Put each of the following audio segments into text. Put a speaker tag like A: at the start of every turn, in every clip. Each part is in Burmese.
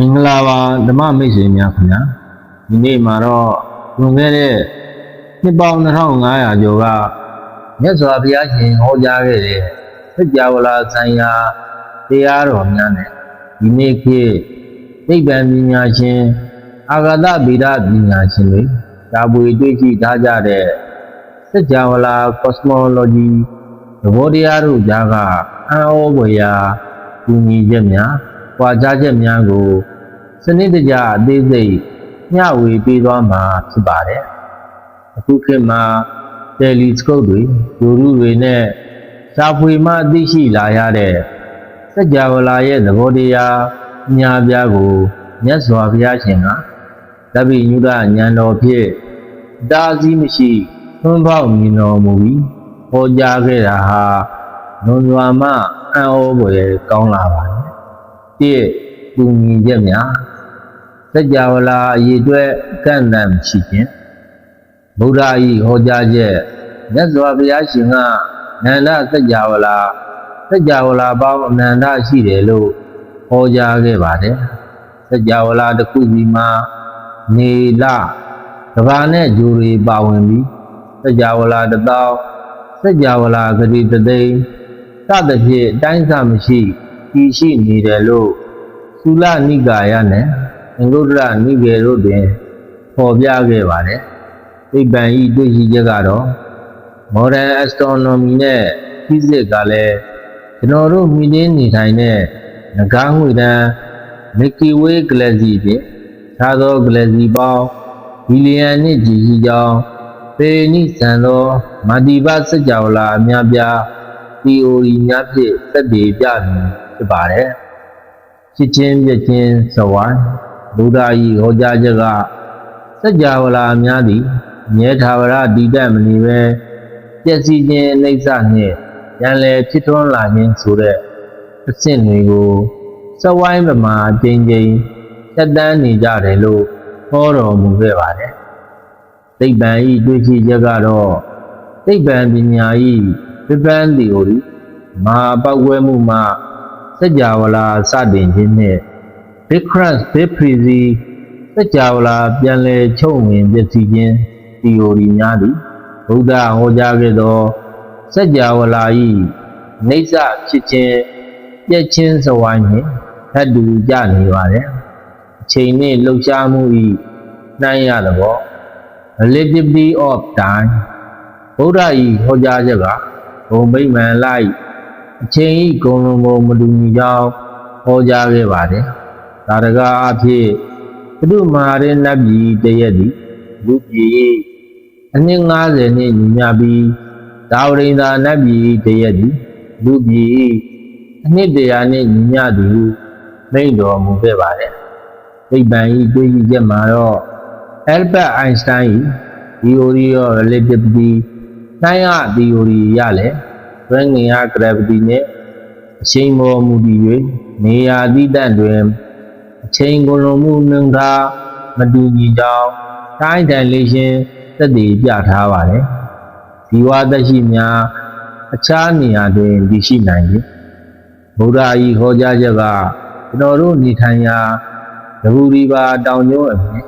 A: မင်္ဂလာပါဓမ္မမိတ်ဆွေများခင်ဗျာဒီနေ့မှာတော့လွန်ခဲ့တဲ့နှစ်ပေါင်း2500ကျော်ကမြတ်စွာဘုရားရှင်ဟောကြားခဲ့တဲ့စัจ java လာဆိုင်ရာတရားတော်များနဲ့ဒီနေ့ခေတ်သိပ္ပံပညာရှင်အာဂတဗေဒပညာရှင်တွေဒါပွေတွေ့ရှိထားကြတဲ့စัจ java လာ cosmology သဘောတရားတို့ကြားကအံ့ဩဖွယ်ရာကူညီချက်များကွာခြားချက်များကိုစနစ်တကျအသေးစိတ်မျှဝေပေးသွားမှာဖြစ်ပါတယ်။အခုခေတ်မှာတယ်လီစကုပ်တွေဂြိုဟ်တုတွေနဲ့ရှားဖွေမှသိရှိလာရတဲ့စัจ java လာရဲ့သဘောတရားအများပြားကိုမြတ်စွာဘုရားရှင်ကသဗ္ဗညုတဉာဏ်တော်ဖြင့်တားဆီးမရှိသွန်းပေါက်မြင်တော်မူပြီးဟောကြားခဲ့တာဟာလွန်စွာမှအံ့ဩဖွယ်ကောင်းလာပါတယ်။တစ်ကူညီချက်များစัจ java လာအရေးအတွက်ကန့်သတ်မရှိခြင်းဗုဒ္ဓ၏ဟောကြားချက်မြတ်စွာဘုရားရှင်ကနန္ဒစัจ java လာစัจ java လာပေါင်းအနန္တရှိတယ်လို့ဟောကြားခဲ့ပါတယ်စัจ java လာတစ်ခုစီမှာနေလကဘာနဲ့ဂျိုတွေပါဝင်ပြီးစัจ java လာတစ်သောင်းစัจ java လာဂတိတသိန်းစသဖြင့်အတိုင်းအဆမရှိတည်ရှိနေတယ်လို့သုလနိကာယနဲ့အင်္ဂုတ္တရနိကေတို့တွင်ဖော်ပြခဲ့ပါတယ်။သိပ္ပံဤတွေ့ရှိချက်ကတော့ modern astronomy နဲ့ physics ကလည်းကျွန်တော်တို့မြင်နေနေထိုင်တဲ့ငကားငွေတန်း Milky Way Galaxy ဖြင့်ခြားသော Galaxy ပေါင်းဘီလီယံနှစ်ကြီးရှိကြောင်းပေနိစံသောမာတိပစัจ java လာအများပြား theory များဖြင့်သက်သေပြနေဖြစ်ပါတယ်။ဖြစ်ချင်းပြချင်းစဝိုင်းဘုရား၏ဟောကြားချက်ကစัจ java လာများသည်မြဲထာဝရတည်တတ်မနေပဲပျက်စီးခြင်းအိဋ္ဌနှင့်ပြန်လည်ဖြစ်ထွန်းလာခြင်းဆိုတဲ့အဆင့်တွေကိုစဝိုင်းပမာအချိန်ချင်းသက်တမ်းနေကြတယ်လို့ဟောတော်မူခဲ့ပါတယ်။သိပ္ပံဤတွေ့ရှိချက်ကတော့သိပ္ပံပညာဤBig Bang Theory မဟာပေါက်ကွဲမှုမှစัจ java လာစတင်ခြင်းနှင့် Big Crunch Big Freeze စัจ java လာပြန်လည်ချုပ်ဝင်ပျက်စီးခြင်း theory များသည်ဗုဒ္ဓဟောကြားခဲ့သောစัจ java လာ၏နိစ္စဖြစ်ခြင်းပြည့်ချင်းစဝိုင်းနှင့်ထပ်တူကြနေပါတယ်။အချိန်နှင့်လှုပ်ရှားမှု၏နှိုင်းရသဘော relativity of time ဗုဒ္ဓ၏ဟောကြားချက်ကဘုံဗိမာန်လိုက်အချိန်ဤဂုဏ်လုံးကိုမတူညီကြောင်းဟောကြားခဲ့ပါတယ်။ဒါတကားအဖြစ်ဘုဒ္ဓမဟာရဏပြည်တရက်သည်လူပြည်အနှစ်90နှစ်ညီမျှပြီးဒါဝရိန္ဒာနတ်ပြည်တရက်သည်လူပြည်အနှစ်100နှစ်ညီမျှသည်ဟုမိန့်တော်မူခဲ့ပါတယ်။သိပ္ပံဤတွေ့ရှိချက်မှာတော့ Albert Einstein ၏ theory of relativity နှိုင်းရ theory ရလဲတွင်းငင်အား gravity နဲ့အချိန်ပေါ်မူတည်၍နေရာသီးသန့်တွင်အချိန်ကုန်လုံးမှုနှုန်းထားမတူညီကြောင်းတိုင်းတန်လေးရှင်းသက်သေပြထားပါတယ်။ဇီဝသက်ရှိများအခြားနေရာတွင်တည်ရှိနိုင်သည်။ဗုဒ္ဓ၏ဟောကြားချက်ကကျွန်တော်တို့နေထိုင်ရာသဘူရီပါတောင်ကျုံးအပြင်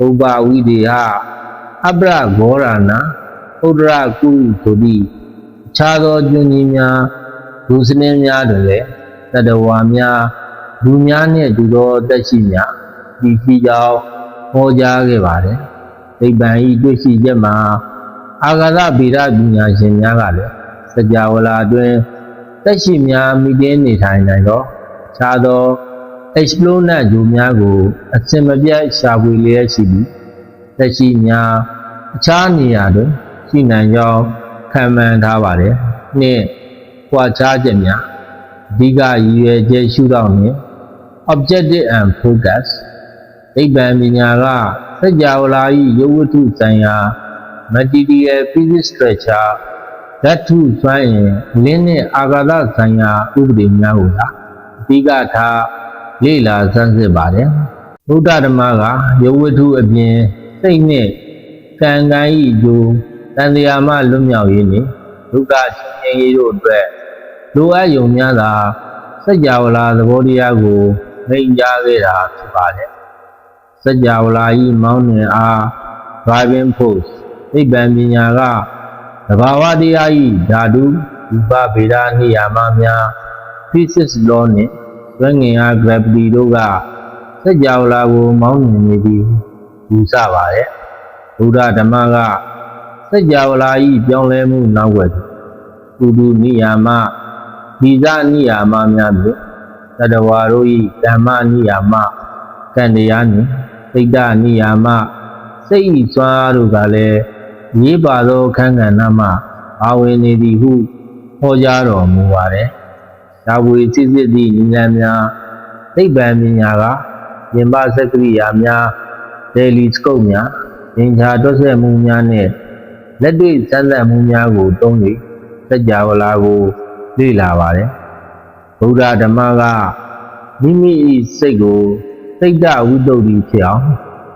A: ဥပဝိဒေဟအပ္ပရဂောရဏဥဒရကုဆိုသည့်အခြားသောကျွန်းကြီးများလူစနစ်များတွင်လည်းတတဝါများလူများနှင့်အတူသောတက်ရှိများဒီရှိကြောင်းဟောကြားခဲ့ပါတယ်။သိပ္ပံဤတွေ့ရှိချက်မှာအာဂတဗေဒပညာရှင်များကလည်းစัจ java လာအတွင်းတက်ရှိများမိတင်းနေထိုင်နိုင်သောအခြားသော explodant ဂျိုများကိုအစင်မပြတ်ရှာဖွေလျက်ရှိပြီးတက်ရှိများအခြားနေရာတွင်ရှိနိုင်ကြောင်းခံမှန်းထားပါတယ်။နှင့်ကွာခြားချက်များအဓိကရည်ရွယ်ချက်ရှုထောင့်နှင့် objective and focus သိပ္ပံပညာကစัจ java လာ၏ရုပ်ဝတ္ထုဆိုင်ရာ material physics structure ဓာတ်ထုစွမ်းအင်လင်းနှင့်အာကာသဆိုင်ရာဥပဒေများကိုသာအဓိကထားလေ့လာဆန်းစစ်ပါတယ်။ဗုဒ္ဓဓမ္မကရုပ်ဝတ္ထုအပြင်စိတ်နှင့်ကံကံ၏ဂျိုတန်တရားမှလွတ်မြောက်ရေးနှင့်ဒုက္ခချင်းချင်းရေးတို့အတွက်လိုအပ်ယုံများသာစัจ java လာသဘောတရားကို မိန့်ကြားခဲ့တာဖြစ်ပါတယ်စัจ java လာဤမောင်းနှင်အား driving force သိပ္ပံပညာကသဘာဝတရားဤဓာတုရူပဗေဒနိယာမများ physics law နှင့်တွန်းငင်အား gravity တို့ကစัจ java လာကိုမောင်းနှင်နေပြီးယူဆပါတယ်ဘုရားဓမ္မကစัจ java လာဤပြောင်းလဲမှုနောက်ွယ်ဥဒုနိယာမဒီဇနိယာမများဖြင့်သတ္တဝါတို့ဤဓမ္မနိယာမကံတရားနှင့်စိတ်တနိယာမစိတ်ဤစွမ်းအားတို့ကလည်းရေးပါသောအခန်းကဏ္ဍမှပါဝင်နေသည်ဟုဟောကြားတော်မူပါတယ်။ဒါဝေစစ်စစ်သည့်ဉာဏ်များသိပ္ပံပညာကပြင်ပစက္ကရိယာများတယ်လီစကုပ်များသင်္ချာတွက်ဆက်မှုများနှင့်လက်တွေ့စမ်းသပ်မှုများကိုသုံး၍စัจ java လာကိုလေ့လာပါတယ်။ဗုဒ္ဓဓမ္မကမိမိ၏စိတ်ကိုစိတ်တဝိတ္တုဖြစ်အောင်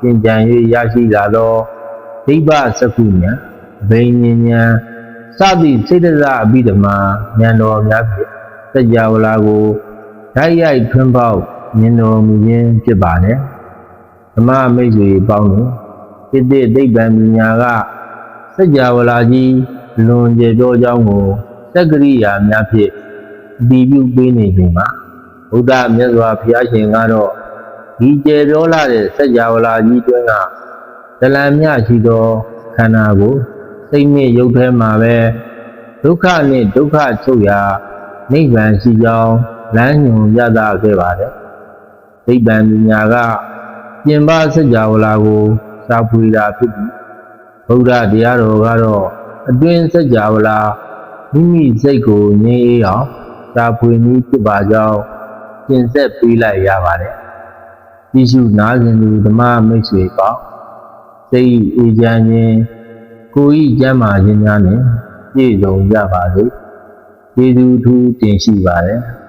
A: သင်ကြံ၍ရရှိလာသောဒိဗ္ဗစက္ခုဉာဏ်အဘိညာဉ်ဉာဏ်စသည့်စိတ်တစအဘိဓမ္မာဉာဏ်တော်များဖြင့်စัจ java လာကိုဓာတ်ရိုက်ထွန်းပေါက်မြင်တော်မူခြင်းဖြစ်ပါတယ်။ဓမ္မမိတ်ဆွေပေါင်းတို့တိတိသိပ္ပံပညာကစัจ java လာကြီးလွန်ကျယ်သောကြောင်းကိုစက္ကရိယာများဖြင့်ဒီပြုပေးနေချိန်မှာဘုရားမြတ်စွာဘုရားရှင်ကတော့ဒီကျယ်ပြောလာတဲ့စัจ java လာကြီးတွင်ကဇလံမြရှိသောခန္ဓာကိုစိတ်နှင့်ရုပ်ထဲမှာပဲဒုက္ခနှင့်ဒုက္ခချုပ်ရာနိဗ္ဗာန်ရှိကြောင်းလမ်းညွှန်ပြသခဲ့ပါတယ်။သိပ္ပံပညာကပြင်ပစัจ java လာကိုစာဖွေတာဖြစ်ပြီးဗုဒ္ဓတရားတော်ကတော့အတွင်းစัจ java လာမိမိစိတ်ကိုငြိမ်းအေးအောင်စာဖွေနည်းဖြစ်ပါကြောင်းသင်ဆက်ပေးလိုက်ရပါတယ်။ကြည့်ရှုနားဆင်သူဓမ္မမိတ်ဆွေပေါင်းစိတ်အေးချမ်းခြင်းကိုယ်ဤကျမ်းမာခြင်းများနဲ့ပြည့်စုံကြပါစေ။ကျေးဇူးထူးတင်ရှိပါတယ်။